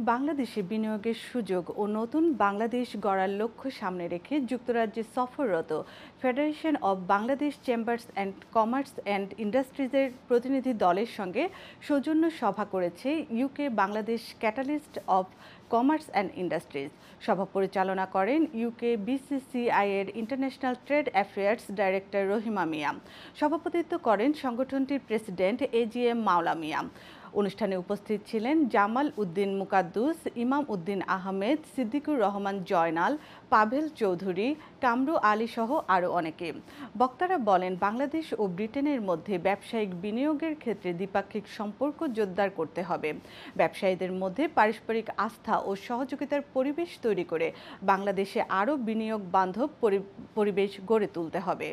বাংলাদেশে বিনিয়োগের সুযোগ ও নতুন বাংলাদেশ গড়ার লক্ষ্য সামনে রেখে যুক্তরাজ্যে সফররত federation of Bangladesh chambers and commerce and ইন্ডাস্ট্রিজের প্রতিনিধি দলের সঙ্গে সৌজন্য সভা করেছে UK Bangladesh catalyst of commerce and industries. সভা পরিচালনা করেন ইউকে বিসিসিআই এর international trade affairs director Rahima Mia. সভাপতিত্ব করেন সংগঠনটির প্রেসিডেন্ট এজিএম মাওলা মিয়া। অনুষ্ঠানে উপস্থিত ছিলেন জামাল উদ্দিন মুকাদ্দুস, ইমাম উদ্দিন আহমেদ, সিদ্দিকুর রহমান জয়নাল, পাভেল চৌধুরী, কামরু আলী সহ আরও অনেকে। বক্তারা বলেন, বাংলাদেশ ও ব্রিটেনের মধ্যে ব্যবসায়িক বিনিয়োগের ক্ষেত্রে দ্বিপাক্ষিক সম্পর্ক জোরদার করতে হবে। ব্যবসায়ীদের মধ্যে পারস্পরিক আস্থা ও সহযোগিতার পরিবেশ তৈরি করে বাংলাদেশে আরও বিনিয়োগ বান্ধব পরিবেশ গড়ে তুলতে হবে।